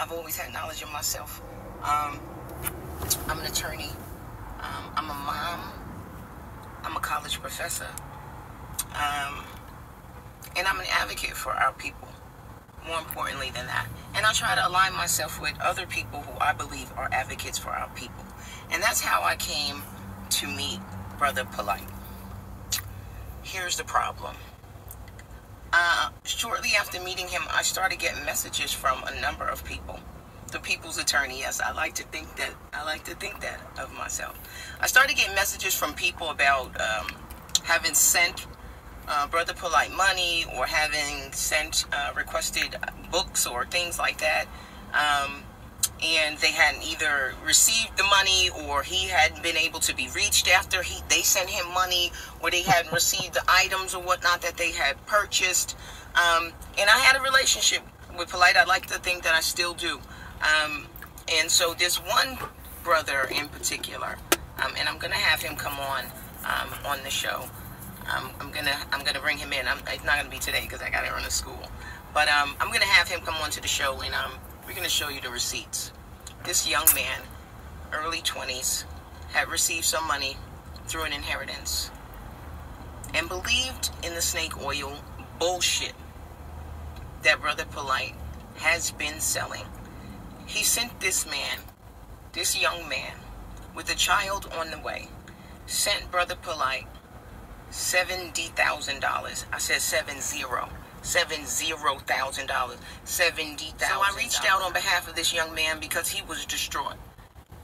I've always had knowledge of myself. I'm an attorney. I'm a mom. I'm a college professor. And I'm an advocate for our people, more importantly than that. And I try to align myself with other people who I believe are advocates for our people. And that's how I came to meet Brother Polight. Here's the problem. Shortly after meeting him, I started getting messages from a number of people. The people's attorney, yes, I like to think that of myself. I started getting messages from people about having sent Brother Polight money, or having sent requested books or things like that, and they hadn't either received the money, or he hadn't been able to be reached after they sent him money, or they hadn't received the items or whatnot that they had purchased. And I had a relationship with Polight. I like to think that I still do. And so there's one brother in particular, and I'm gonna have him come on the show. I'm gonna bring him in. It's not gonna be today because I gotta run to school, but I'm gonna have him come on to the show, and we're gonna show you the receipts. This young man, early 20s, had received some money through an inheritance and believed in the snake oil bullshit that Brother Polight has been selling. He sent this young man, with a child on the way, sent Brother Polight $70,000. I said $70,000. $70,000. So I reached out on behalf of this young man because he was distraught.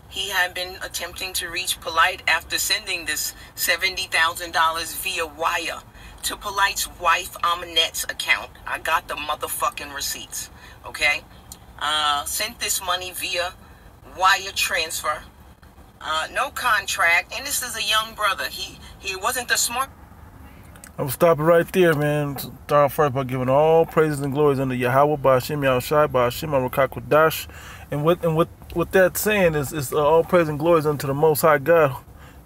He had been attempting to reach Polight after sending this $70,000 via wire to Polight's wife Aminette's account. I got the motherfucking receipts, okay? Sent this money via wire transfer. No contract, and this is a young brother. He wasn't the smart. I'm stopping right there, man. Start first by giving all praises and glories unto Yahweh, Ba'ashem Yahushai, Ba'ashem Arukakwadash. And with that saying is all praise and glories unto the Most High God,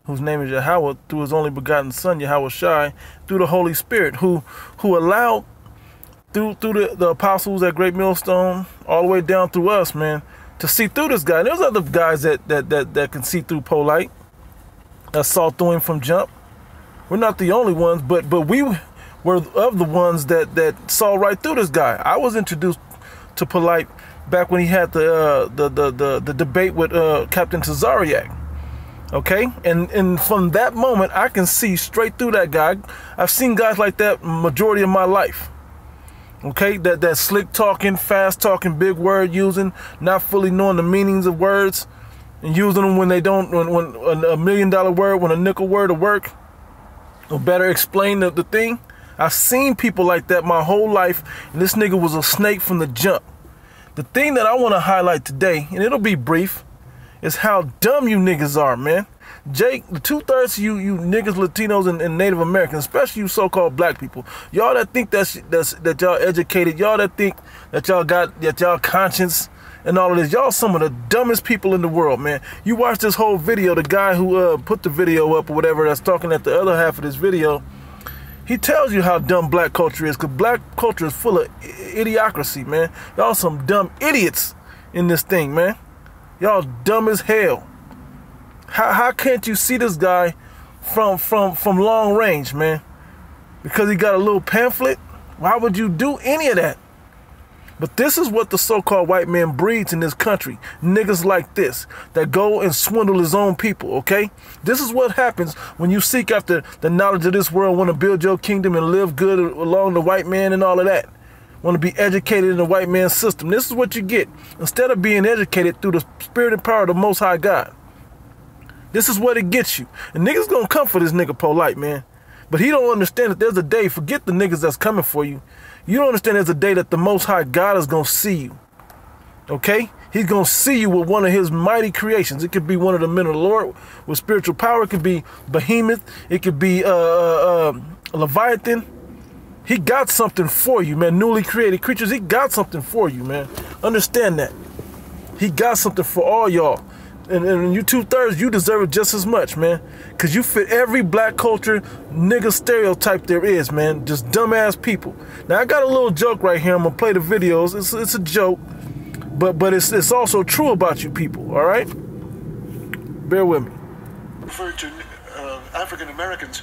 whose name is Yahweh, through His only begotten Son, Yahweh Shai, through the Holy Spirit, who allowed through the apostles at Great Millstone, all the way down through us, man, to see through this guy. And there's other guys that can see through Polight, that saw through him from jump. We're not the only ones, but we were of the ones that saw right through this guy. I was introduced to Polight back when he had the debate with Captain Tazariak. Okay, and from that moment, I can see straight through that guy. I've seen guys like that majority of my life. Okay, that slick talking, fast talking, big word using, not fully knowing the meanings of words, and using them when they don't, when a $1 million word, when a nickel word will work, or better explain the thing. I've seen people like that my whole life, and this nigga was a snake from the jump. The thing that I want to highlight today, and it'll be brief, is how dumb you niggas are, man. Jake, the 2/3 of you niggas, Latinos, and Native Americans, especially you so-called black people, y'all that think that y'all educated, y'all that think that y'all conscience and all of this, y'all some of the dumbest people in the world, man. You watch this whole video, the guy who put the video up or whatever that's talking at the other half of this video, he tells you how dumb black culture is, because black culture is full of idiocracy, man. Y'all some dumb idiots in this thing, man. Y'all dumb as hell. How can't you see this guy from long range, man? Because he got a little pamphlet? Why would you do any of that? But this is what the so-called white man breeds in this country. Niggas like this that go and swindle his own people, okay? This is what happens when you seek after the knowledge of this world, want to build your kingdom and live good along the white man and all of that. Want to be educated in the white man's system. This is what you get. Instead of being educated through the spirit and power of the Most High God. This is what it gets you. And niggas gonna come for this nigga Polight, man. But he don't understand that there's a day, forget the niggas that's coming for you. You don't understand there's a day that the Most High God is gonna see you. Okay? He's gonna see you with one of his mighty creations. It could be one of the men of the Lord with spiritual power. It could be Behemoth. It could be Leviathan. He got something for you, man. Newly created creatures, he got something for you, man. Understand that. He got something for all y'all. And you 2/3, you deserve it just as much, man. Because you fit every black culture nigga stereotype there is, man. Just dumbass people. Now, I got a little joke right here. I'm going to play the videos. It's a joke. But it's also true about you people, all right? Bear with me. Referred to African Americans.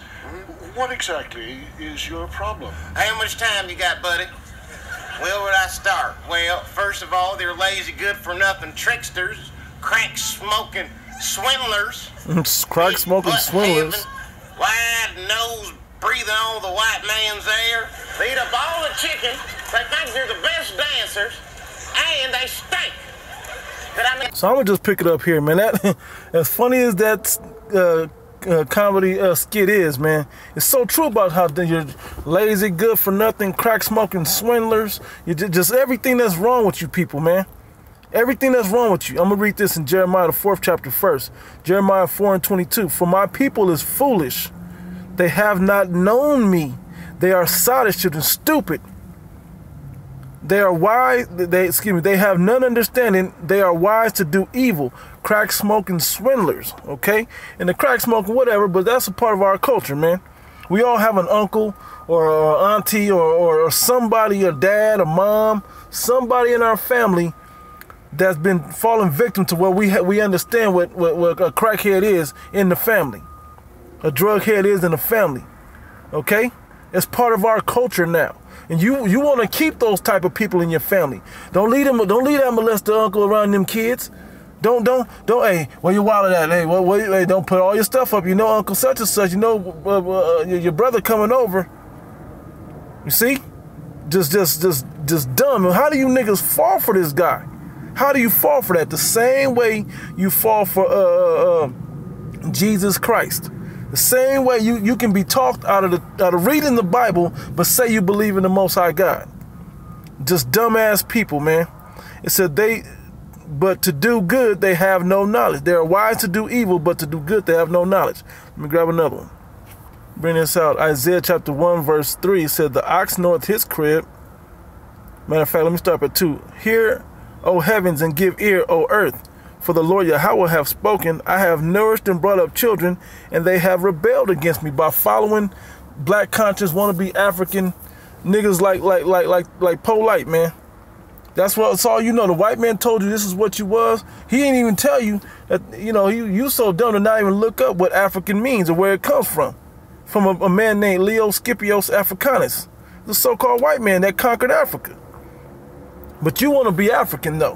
What exactly is your problem? How much time you got, buddy? Well, where would I start? Well, first of all, they're lazy, good-for-nothing tricksters, crack-smoking swindlers. Crack-smoking swindlers. Wide nose, breathing on the white man's air. They eat up all the chicken. They think they're the best dancers, and they stink. So I'm gonna just pick it up here, man. That, as funny as that comedy skit is, man, it's so true about how you're lazy, good for nothing, crack smoking swindlers. You just everything that's wrong with you people, man. Everything that's wrong with you. I'm gonna read this in Jeremiah the 4th chapter first. Jeremiah 4:22. For my people is foolish; they have not known me. They are sottish and stupid. They are wise. They have none understanding. They are wise to do evil. Crack smoking swindlers. Okay, and the crack smoking whatever, but that's a part of our culture, man. We all have an uncle or auntie or somebody, a dad, a mom, somebody in our family that's been fallen victim to where we understand what a crackhead is in the family, a drug head is in the family. Okay, it's part of our culture now. And you want to keep those type of people in your family. Don't leave that molester uncle around them kids. Don't. Hey, where you wallet at? Hey, hey, don't put all your stuff up. You know, Uncle such and such. You know, your brother coming over. You see, just dumb. And how do you niggas fall for this guy? How do you fall for that? The same way you fall for Jesus Christ. The same way you can be talked out of reading the Bible, but say you believe in the Most High God. Just dumbass people, man. It said but to do good, they have no knowledge. They are wise to do evil, but to do good, they have no knowledge. Let me grab another one. Bring this out. Isaiah chapter 1, verse 3 said, the ox knoweth his crib. Matter of fact, let me start at 2. Hear, O heavens, and give ear, O earth. For the Lord Yahweh have spoken, I have nourished and brought up children, and they have rebelled against me by following black conscious wannabe African niggas like Polite, man. That's all you know. The white man told you this is what you was. He ain't even tell you that, you know, you so dumb to not even look up what African means or where it comes from. From a man named Leo Scipios Africanus, the so-called white man that conquered Africa. But you want to be African though,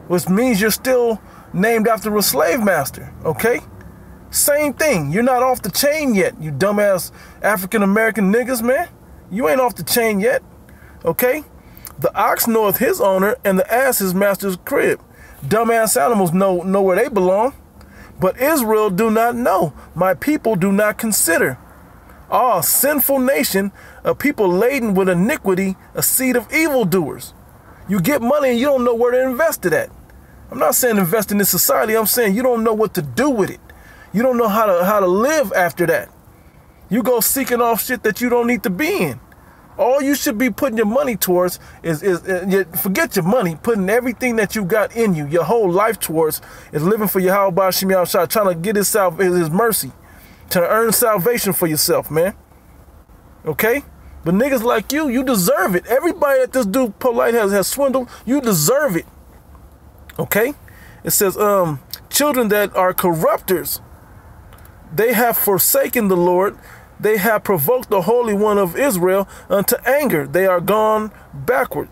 which means you're still named after a slave master, okay? Same thing. You're not off the chain yet, you dumbass African-American niggas, man. You ain't off the chain yet, okay? The ox knoweth his owner, and the ass his master's crib. Dumbass animals know where they belong. But Israel do not know. My people do not consider. Ah, sinful nation, a people laden with iniquity, a seed of evildoers. You get money and you don't know where to invest it at. I'm not saying invest in this society. I'm saying you don't know what to do with it. You don't know how to live after that. You go seeking off shit that you don't need to be in. All you should be putting your money towards is forget your money, putting everything that you got in you, your whole life towards, is living for Yahweh Ba'Shem Yahushua, trying to get his mercy, to earn salvation for yourself, man. Okay? But niggas like you deserve it. Everybody that this dude Polite has swindled, you deserve it. Okay? It says, children that are corrupters, they have forsaken the Lord. They have provoked the Holy One of Israel unto anger. They are gone backward,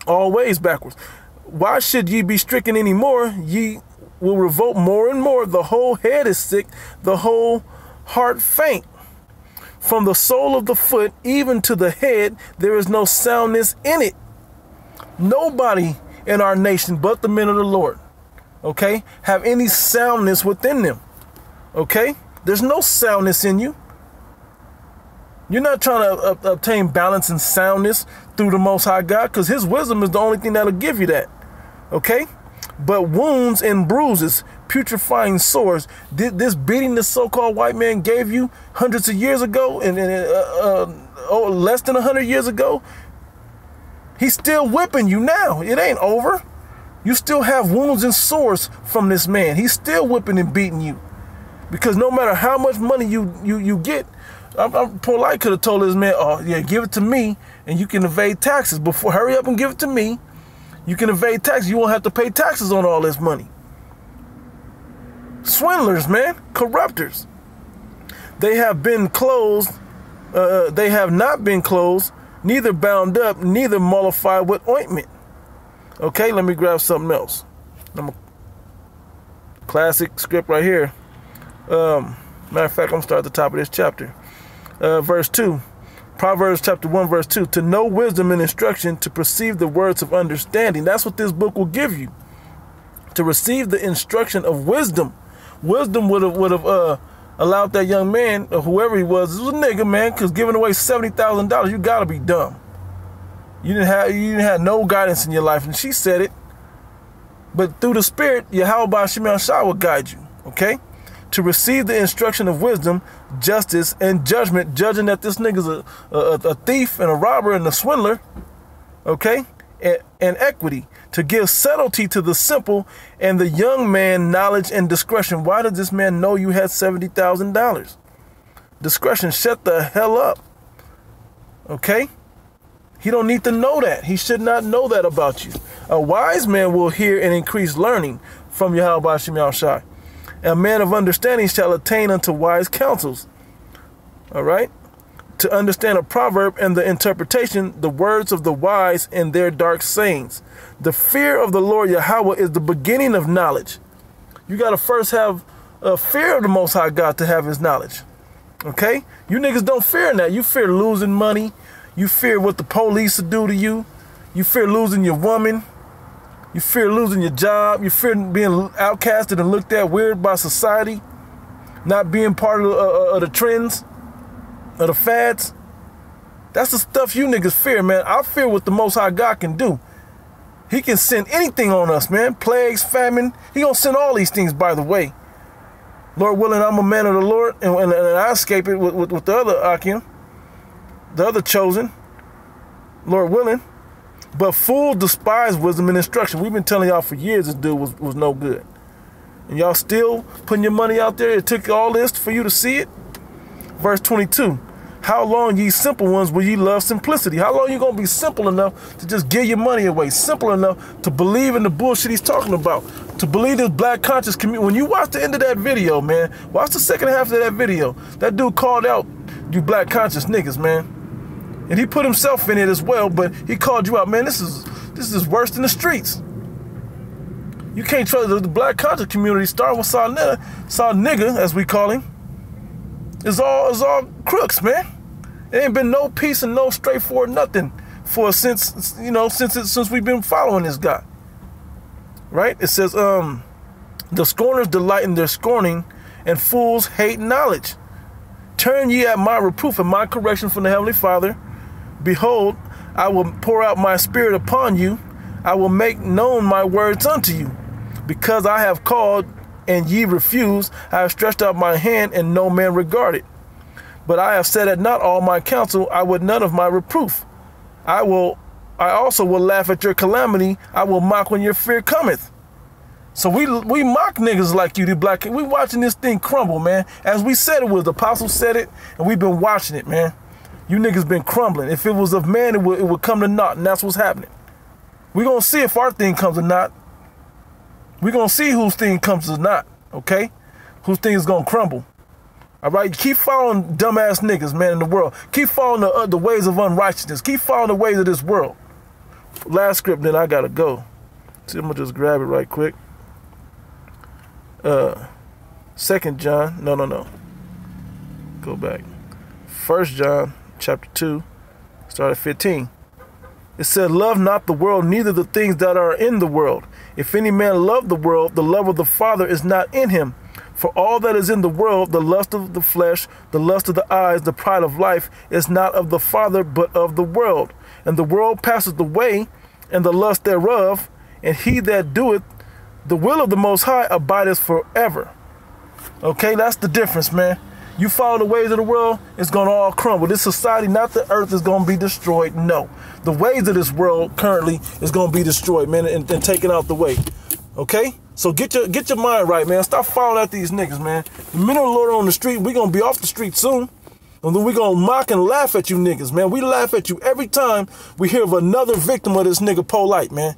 always backwards. Why should ye be stricken any more? Ye will revolt more and more. The whole head is sick, the whole heart faint. From the sole of the foot even to the head, there is no soundness in it. Nobody in our nation but the men of the Lord, okay, have any soundness within them, okay? There's no soundness in you. You're not trying to obtain balance and soundness through the Most High God, because his wisdom is the only thing that'll give you that, okay? But wounds and bruises, putrefying sores, this beating this so-called white man gave you hundreds of years ago, and less than 100 years ago, he's still whipping you now. It ain't over. You still have wounds and sores from this man. He's still whipping and beating you. Because no matter how much money you get, I'm Polite could have told this man, oh yeah, give it to me and you can evade taxes. Before, hurry up and give it to me. You can evade taxes. You won't have to pay taxes on all this money. Swindlers, man. Corruptors. They have been closed. They have not been closed, neither bound up, neither mollified with ointment. Okay, let me grab something else. Classic script right here. Matter of fact, I'm going to start at the top of this chapter. Verse 2. Proverbs chapter 1, verse 2. To know wisdom and instruction, to perceive the words of understanding. That's what this book will give you. To receive the instruction of wisdom. Wisdom would have allowed that young man, or whoever he was, this was a nigga, man, because giving away $70,000, you got to be dumb. You didn't have no guidance in your life. And she said it. But through the Spirit, Yahweh Ba'Shem Yahushua will guide you. Okay? To receive the instruction of wisdom, justice, and judgment, judging that this nigga's a thief and a robber and a swindler. Okay? And equity. To give subtlety to the simple and the young man knowledge and discretion. Why did this man know you had $70,000? Discretion, shut the hell up. Okay? He don't need to know that. He should not know that about you. A wise man will hear and increase learning from Yahweh Ba'Shem Yahushua. A man of understanding shall attain unto wise counsels. All right? To understand a proverb and the interpretation, the words of the wise and their dark sayings. The fear of the Lord Yahweh is the beginning of knowledge. You got to first have a fear of the Most High God to have his knowledge. Okay? You niggas don't fear that. You fear losing money. You fear what the police will do to you. You fear losing your woman. You fear losing your job. You fear being outcasted and looked at weird by society. Not being part of the trends, of the fads. That's the stuff you niggas fear, man. I fear what the Most High God can do. He can send anything on us, man. Plagues, famine. He gonna send all these things, by the way. Lord willing, I'm a man of the Lord, and I escape it with the other Akim. The other chosen, Lord willing. But fools despise wisdom and instruction. We've been telling y'all for years this dude was no good. And y'all still putting your money out there. It took all this for you to see it. Verse 22. How long, ye simple ones, will ye love simplicity? How long you going to be simple enough to just give your money away? Simple enough to believe in the bullshit he's talking about. To believe this black conscious community. When you watch the end of that video, man, watch the second half of that video. That dude called out you black conscious niggas, man. And he put himself in it as well, but he called you out, man. This is worse than the streets. You can't trust the black conscious community. Starting with Saw nigga, as we call him. It's all crooks, man. There ain't been no peace and no straightforward nothing for since we've been following this guy. Right? It says, the scorners delight in their scorning, and fools hate knowledge. Turn ye at my reproof and my correction from the Heavenly Father. Behold, I will pour out my spirit upon you. I will make known my words unto you. Because I have called and ye refuse, I have stretched out my hand and no man regarded. But I have said at not all my counsel, I would none of my reproof. I also will laugh at your calamity. I will mock when your fear cometh. So we mock niggas like you, the black. We watching this thing crumble, man. As we said it was, the apostle said it, and we've been watching it, man. You niggas been crumbling. If it was of man, it would come to naught, and that's what's happening. We're going to see if our thing comes to naught. We're going to see whose thing comes to naught, okay? Whose thing is going to crumble. All right? Keep following dumbass niggas, man, in the world. Keep following the ways of unrighteousness. Keep following the ways of this world. Last script, then I got to go. See, I'm going to just grab it right quick. 2 John. No. Go back. 1 John chapter 2, start at 15. It said, love not the world, neither the things that are in the world. If any man love the world, the love of the Father is not in him. For all that is in the world, the lust of the flesh, the lust of the eyes, the pride of life, is not of the Father, but of the world. And the world passeth away, and the lust thereof, and he that doeth the will of the Most High abideth forever. Okay, that's the difference, man. You follow the ways of the world, it's going to all crumble. This society, not the earth, is going to be destroyed. No. The ways of this world currently is going to be destroyed, man, and taken out the way. Okay? So get your mind right, man. Stop following after these niggas, man. The men of the Lord are on the street. We're going to be off the street soon. And then we're going to mock and laugh at you niggas, man. We laugh at you every time we hear of another victim of this nigga Polite, man.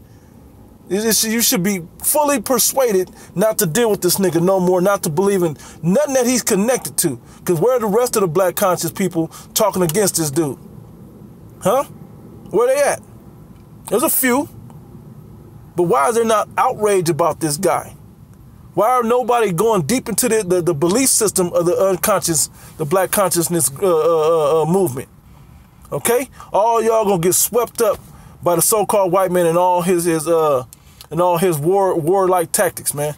You should be fully persuaded not to deal with this nigga no more, not to believe in nothing that he's connected to. Because where are the rest of the black conscious people talking against this dude? Huh? Where they at? There's a few. But why is there not outrage about this guy? Why are nobody going deep into the belief system of the unconscious, the black consciousness movement? Okay? All y'all gonna get swept up by the so-called white man and all his warlike tactics, man.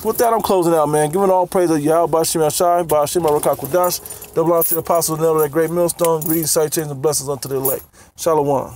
With that, I'm closing out, man. Giving all praise to Yahweh, Ba'ashim Yashai, Ba'ashim Ruach HaKodesh, double honor to the apostles, and that great millstone, greetings, salutations, and blessings unto the elect. Shalom.